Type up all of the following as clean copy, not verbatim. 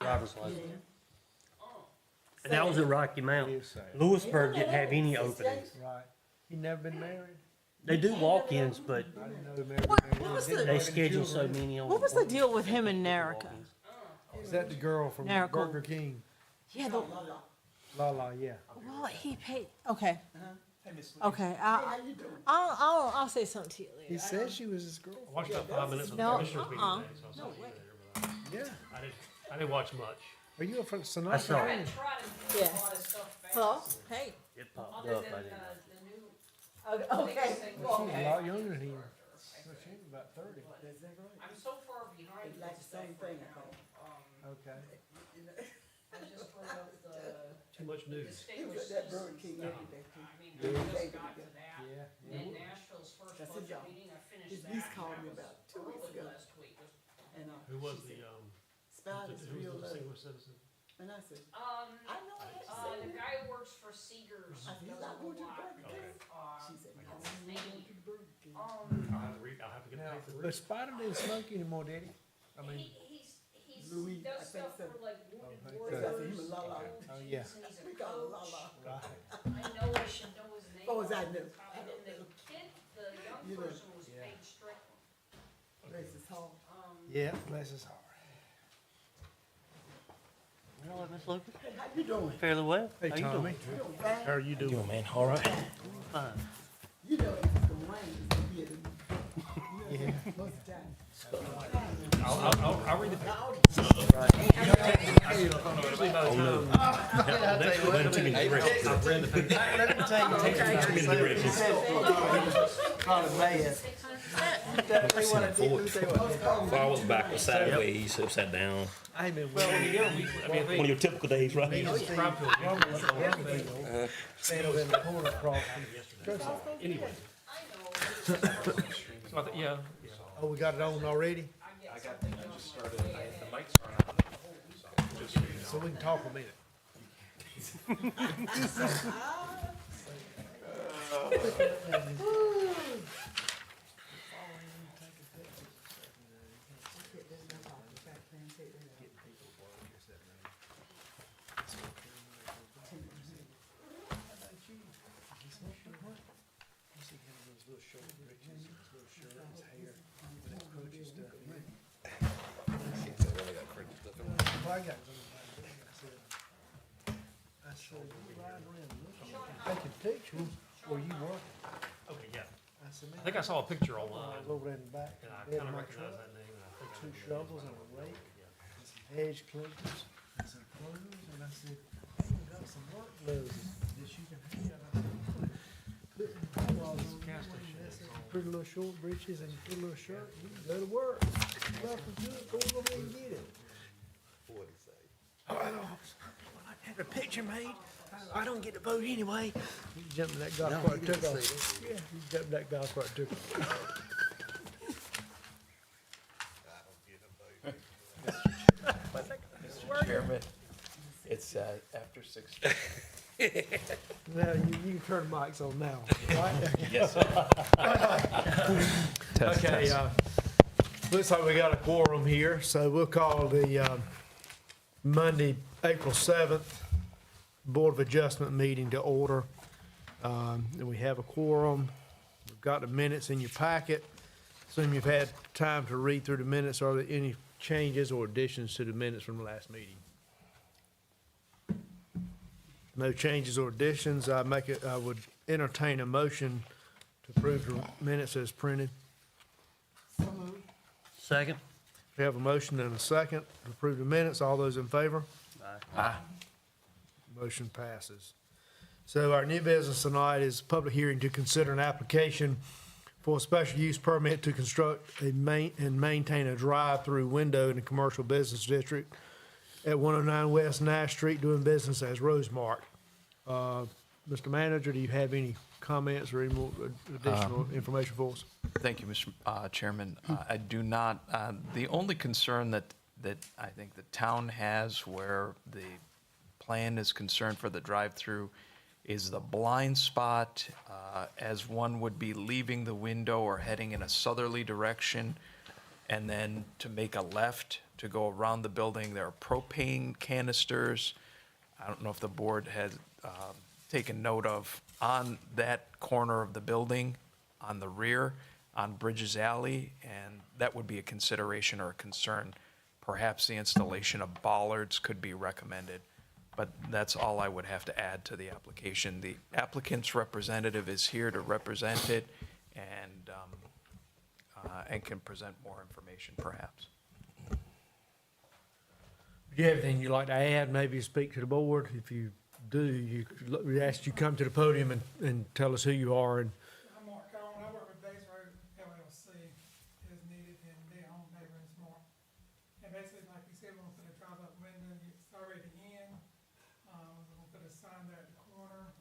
driver's license. And that was at Rocky Mount. Lewisburg didn't have any openings. Right. He never been married? They do walk-ins, but I didn't know he never been What married. was Didn't the- they have any schedule so children. many on. What was the deal with him and Nerica? Is that the girl from Miracle. Burger King? Yeah, the, Lala, yeah. well, he paid, okay. Okay, I'll say something to you He later. said she was his girl. I watched about 5 minutes of the No, commissioners meeting uh-uh. today, so I saw No you way. there, but Yeah. I didn't watch much. Are you from I Sonoma? saw it. Yeah. Hello? Hey. It popped up. I didn't. Okay. She's a lot younger than him. So she's about 30. I'm so far behind. Like the same thing. Okay. I just brought up the Too much news. distinguished That Burger citizens King stuff. every day too. I mean, we just got to that. Yeah. And Nashville's first That's his budget job. meeting, I His finished that. niece called and me that about was 2 weeks early ago. last week. And Who was she the, said, Spiders who real was the low. distinguished citizen? And I said, Um, I know I had to say the that. guy who works for Seegers I said, he's does not a going to the lot. Burger King. She said, no, What's he's his not name? going to the Burger King. I'll have to get Now, paid for but this. Spider didn't smoke anymore, did he? I mean, He's Louis, I does think stuff so. for like wounded thank He warriors. said, he was la la. oh, yeah. And he's a We call him la coach. la. Right. I know I should know his name. Oh, is that off the new? top. And then the kid, the young You know, person was yeah. paid strictly. Bless his heart. Yeah, bless his heart. Hello, Miss Lucas. Hey, how you doing? Fairly well. Hey, How you Tommy. doing? You doing fine? How are you doing? man? All right. Fine. You know, if it's gonna rain, it's gonna be, you know, most of the time. I'll read the. Usually by the time. Next week, it'll be the rest. I've read the paper. Let me tell you, probably mad. If I was backwards sideways, upside down. I ain't been Well, well. when you get a week, I mean, I One of think your typical days, right? you subscribe to it. Stand over in the corner across from. Anyway. So I think, yeah. Oh, we got it on already? So we can talk a minute. Well, I got I said, you ride around, taking pictures where you work. Okay, yeah. I said, I man, think I saw a picture I online, was over there in the back. and I bed kind of of my recognize truck, that name, and I think I Two know who it shovels is. and a rake, Yeah. and some hedge clippers, and some clothes, and I said, hey, you got some work clothes that you can have. I said, put some bylaws on Gas there, station, and it's all- pretty little short breeches and pretty little shirt, you can go to work. Welcome to it, go over there and get it. Oh, I don't, when I have a picture made, I don't get to vote anyway. He jumped in that golf cart and took off. Yeah, he jumped in that golf cart and took off. Mr. Chairman, it's after 6. Now, you can turn the mics on now, right? Yes, Okay, looks like we got a quorum here, so we'll call the Monday, April 7th, Board of Adjustment meeting to order. And we have a quorum. We've got the minutes in your packet. Assume you've had time to read through the minutes. Are there any changes or additions to the minutes from the last meeting? No changes or additions. I would entertain a motion to approve the minutes as printed. Second. We have a motion and a second to approve the minutes. All those in favor? Aye. Motion passes. So our new business tonight is a public hearing to consider an application for a special use permit to construct and maintain a drive-through window in the commercial business district at 109 West Nash Street, doing business as Rosemark. Mr. Manager, do you have any comments or any more additional information for us? Thank you, Mr. Chairman. I do not, the only concern that I think the town has where the plan is concerned for the drive-through is the blind spot as one would be leaving the window or heading in a southerly direction, and then to make a left to go around the building. There are propane canisters. I don't know if the board has taken note of, on that corner of the building, on the rear, on Bridges Alley, and that would be a consideration or a concern. Perhaps the installation of bollards could be recommended, but that's all I would have to add to the application. The applicant's representative is here to represent it and can present more information perhaps. Do you have anything you'd like to add, maybe speak to the board? If you do, we ask you come to the podium and tell us who you are and. I'm Mark Cohen, I work with Base Road LLC as needed, and they own neighboring Smart. And basically, like you said, we're gonna put a drive-up window, it's already in, we're gonna put a sign there at the corner,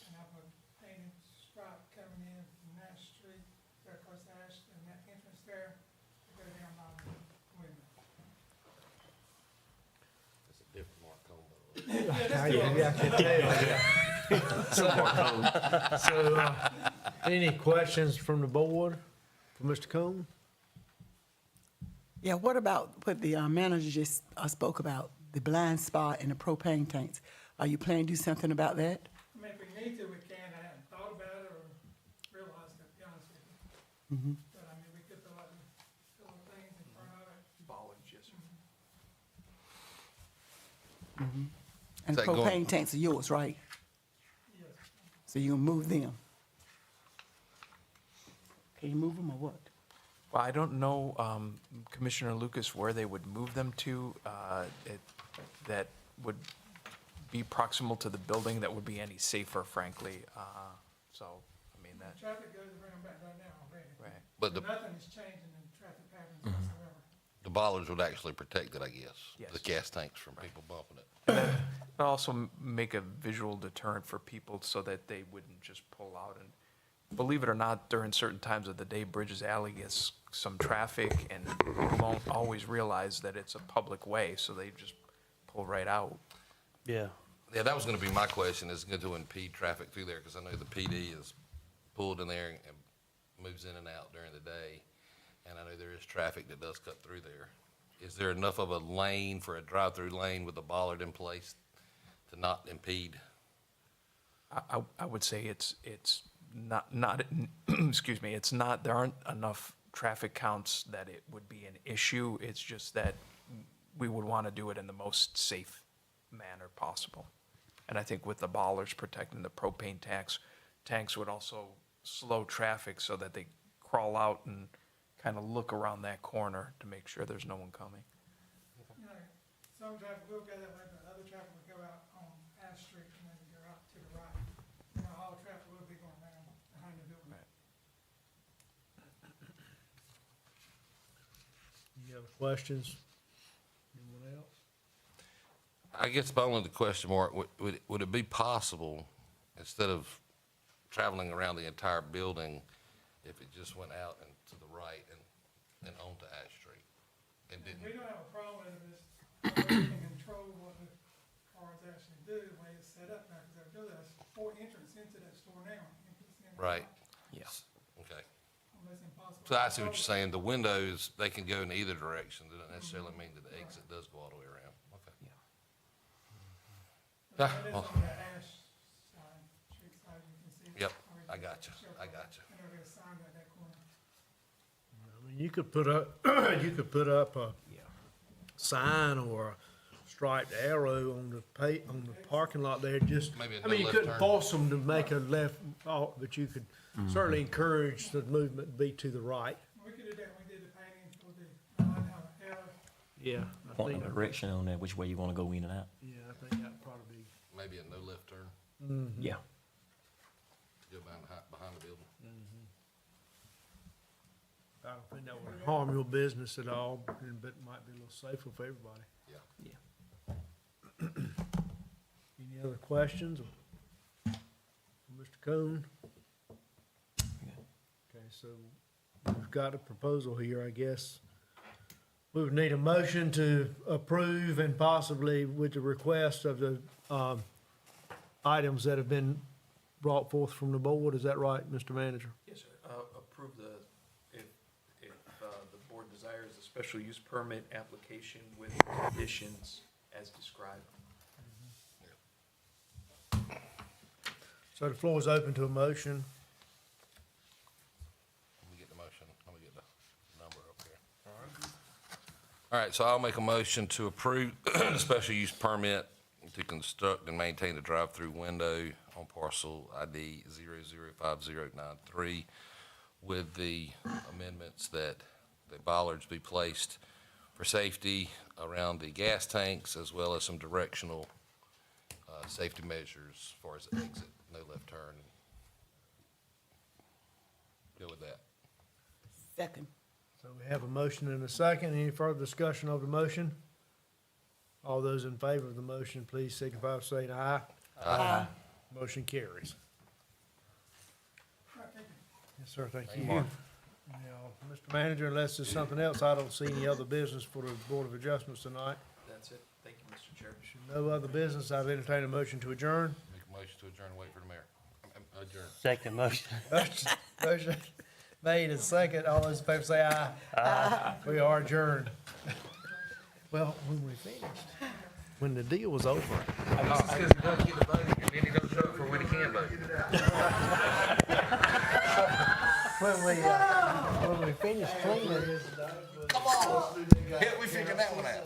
and have a painted stripe coming in from Nash Street, there across Ash, and that entrance there, to go down by the window. That's a different Mark Combo. So, any questions from the board for Mr. Combs? Yeah, what about what the manager just spoke about, the blind spot and the propane tanks? Are you planning to do something about that? I mean, if we need to, we can, I hadn't thought about it or realized it, to be honest with you. But I mean, we could put like, little things in front of it. Bollards, yes, sir. And the Is that going- propane tanks are yours, right? Yes. So you're gonna move them? Can you move them or what? Well, I don't know, Commissioner Lucas, where they would move them to, that would be proximal to the building, that would be any safer, frankly. So, I mean, that, Traffic goes around back right now already. right. But Nothing is changing in traffic patterns whatsoever. the bollards would actually protect it, I guess. Yes. The gas tanks from people bumping it. But also make a visual deterrent for people so that they wouldn't just pull out. And believe it or not, during certain times of the day, Bridges Alley gets some traffic, and people don't always realize that it's a public way, so they just pull right out. Yeah. Yeah, that was gonna be my question, is it going to impede traffic through there? Because I know the PD is pulled in there and moves in and out during the day. And I know there is traffic that does cut through there. Is there enough of a lane for a drive-through lane with a bollard in place to not impede? I would say it's not, excuse me, it's not, there aren't enough traffic counts that it would be an issue. It's just that we would want to do it in the most safe manner possible. And I think with the bollards protecting the propane tanks would also slow traffic so that they crawl out and kind of look around that corner to make sure there's no one coming. You know, some traffic will go that way, but other traffic will go out on Ash Street and then go out to the right. You know, all traffic will be going around behind the building. Right. Any other questions? Anyone else? I guess my only question mark, would it be possible, instead of traveling around the entire building, if it just went out and to the right and onto Ash Street? And We didn't, don't have a problem with it, it's, we can control what the cars actually do, the way it's set up now, because there's 4 entrances into that store now. Entrance in and right? out, Yes. Okay. Almost impossible. So I see what you're saying. The windows, they can go in either direction. Doesn't necessarily mean that the exit does go all the way around. Okay. But Ah, that is well. on the Ash side, street side, you can see. it. Yep, Already I got you. show I cars. got you. And there'll be a sign at that corner. I mean, you could put up, you could put up a sign or a striped arrow on the on the parking lot there, just, Maybe a I mean, you no left couldn't turn. force them to make a left, but you could certainly encourage the movement to be to the right. We could do that when we did the painting for the, line how the arrow. Yeah, I Point think, of direction on that, which way you wanna go in and out. yeah, I think that'd probably be. Maybe a no left turn, Yeah. go behind the building. I don't think that would harm your business at all, but it might be a little safer for everybody. Yeah. Any other questions? Mr. Coon? Okay, so we've got a proposal here, I guess. We would need a motion to approve and possibly with the request of the, items that have been brought forth from the board. Is that right, Mr. Manager? Yes, sir. Approve if the board desires a special use permit application with conditions as described. So the floor is open to a motion. Let me get the motion, let me get the number up here. All right, so I'll make a motion to approve the special use permit to construct and maintain a drive-through window on parcel ID 005093 with the amendments that the bollards be placed for safety around the gas tanks as well as some directional safety measures as far as exit, no left turn. Go with that. Second. So we have a motion and a second. Any further discussion of the motion? All those in favor of the motion, please signify by saying aye. Aye. Motion carries. Yes, sir, thank you. Mark. Now, Mr. Manager, unless there's something else, I don't see any other business for the Board of Adjustments tonight. That's it. Thank you, Mr. Chairman. No other business, I'd entertain a motion to adjourn. Make a motion to adjourn, wait for the mayor. Adjourn. Second motion. Motion made and second. All those in favor say aye. Aye. We are adjourned. Well, when we finished, when the deal was over. This is because he doesn't get the vote, and then he don't show up for when he can vote. When we finished cleaning. We figured that one out.